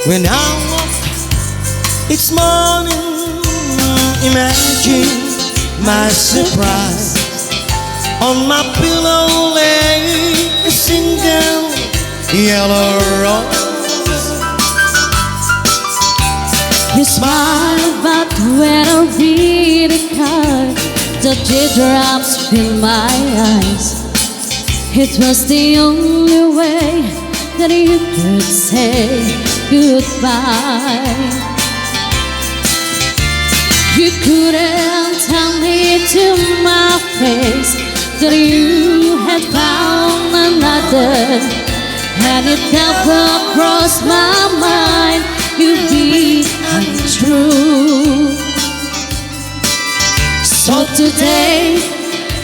When I woke each morning, imagine my surprise. On my pillow lay a single yellow rose. You smile, but when I read the card, the teardrops fill my eyes. It was the only way that you could say goodbye. You couldn't tell me to my face that you had found another, and it never crossed my mind you'd be untrue. So today,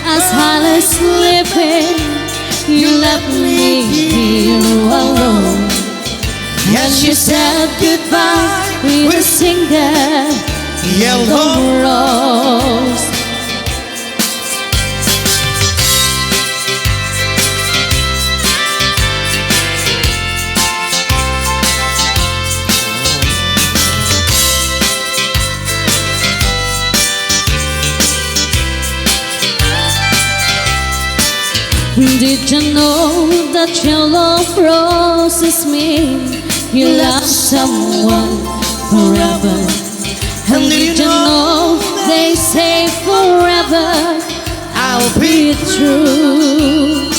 as I lay sleeping, you left me here alone. Yes, you said goodbye with a single Yellow rose. Did you know that yellow roses mean you love someone forever? And did you know they say forever I'll be be true?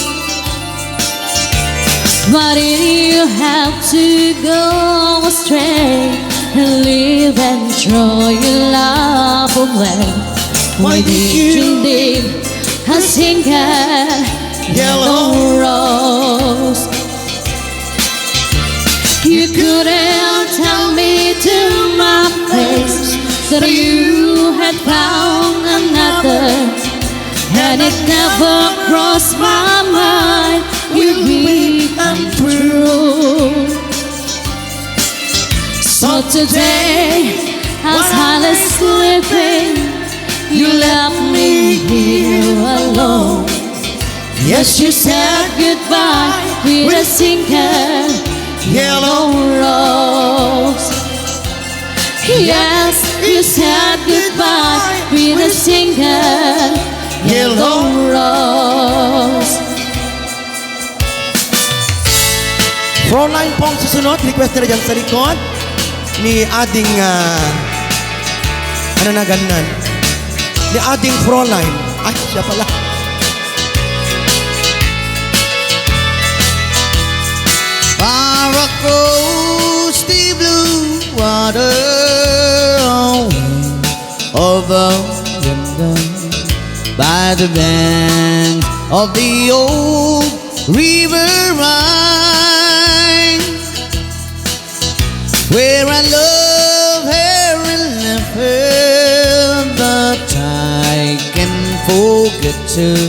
Why did you have to go astray and leave and throw your love away? Why did you leave a single yellow rose? You couldn't tell me to my face that you had found another, and it never crossed my mind you'd be untrue. So today, as I lay sleeping, you left me here alone. Yes, you said goodbye with a single yellow rose. Yes, you said goodbye with a single yellow rose. Frontline po ang susunod. Request na dyan sa likod ni ating ano na ganan? Ni ating Frontline. Ay, siya pala. Far across the blue water, over yonder, by the bank of the old river Rhine, where I love her and left her, but I can forget her.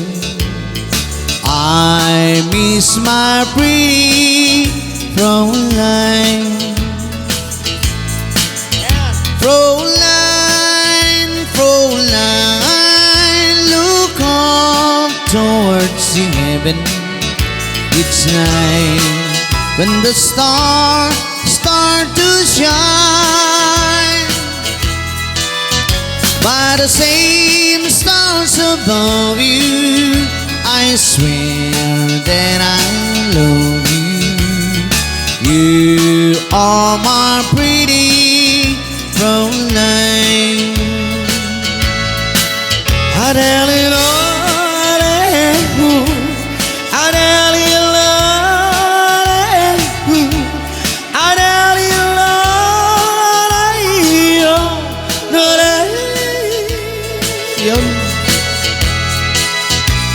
I miss my pretty Fräulein. Fräulein, Fräulein, look up towards the heaven each night when the stars start to shine. By the same stars above you, I swear that I love you. You are my pretty Fräulein. Adele,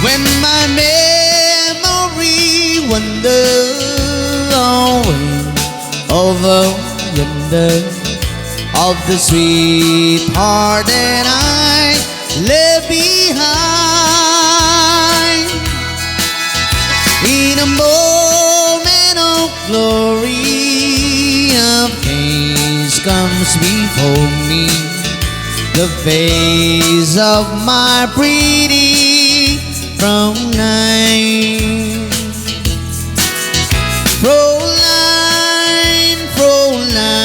When my memory wanders away over yonder, of the sweetheart that I left behind, in a moment of glory, a face comes before me, the face of my pretty Fräulein. Fräulein, Fräulein,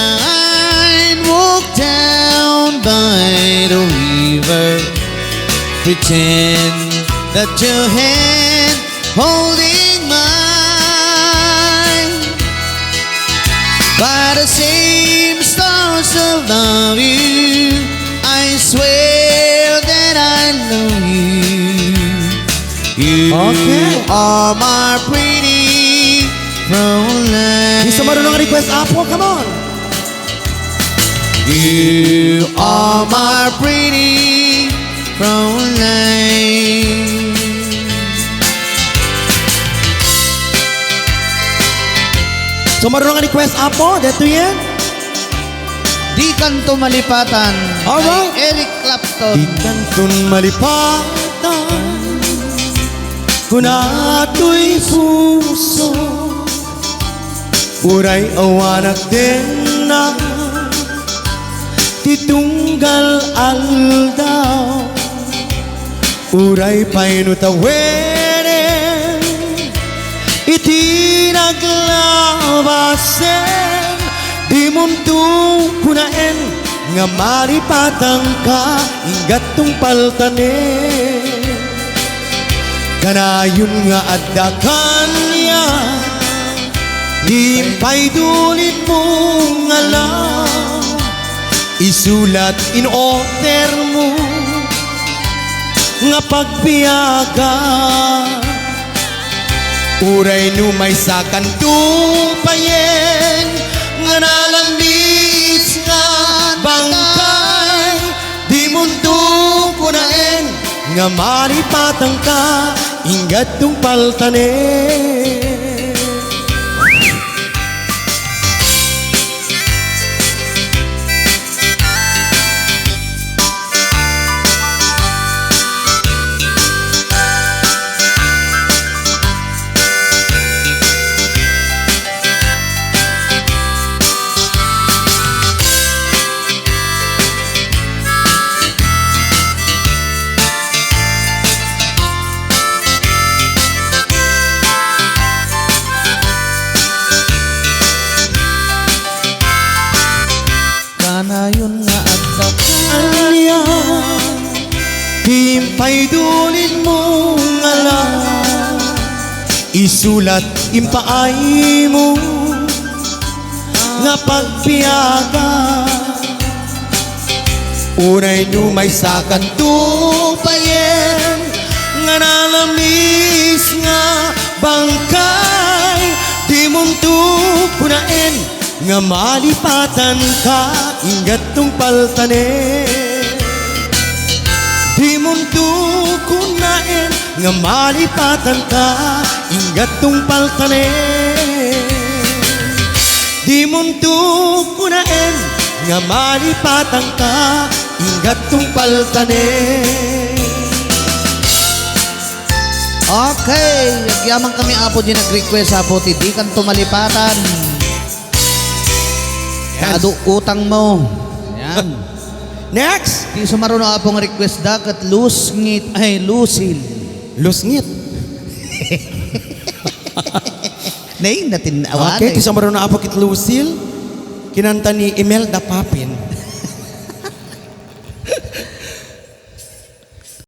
pretend that your hand holding mine. By the same stars above you, I swear that I love you. You Okay. are my pretty Fräulein. Di sa marunong request, Apo, come on. You are my pretty Fräulein. So marunong request, Apo, dito yan. Di kanto malipatan. Alright. Kay Eric Clapton. Di kantun malipatan kung ato'y puso, uray awanak din na titunggal aldaw, uray painutaweren itinaglabasen, di munto kunaen nga maripatang ka ingat tong paltanen. Kanayon nga addakan niya, himpay dulit mong alam, isulat in order mo nga pagbiyaga, uray numay sa kantupayen nga nalambis nga bangkay, di mundo kunaen nga maripatang ka ingat tong paltanen. Kanayon nga addakan. Alya, himpay dulit mong alam, isulat impaay mo nga pagpiyaga, unay numay sa kantupayen nga nalamis nga bangkay, di munto kunaen nga malipatan ka ingat tong paltanen. Di munto kunaen nga malipatan ka ingat tong paltanen. Di munto kunaen nga malipatan ka ingat tong paltanen. Okay, yaman kami apo di nag-request apo ti di kanto malipatan. Ado utang mo. Yan. Next, Di sumaruno apong request dakat lusngit ay lusil. lusngit. Nay natin awan. Okay, tisang marunong apo kit Lucille, kinanta ni Imelda Papit.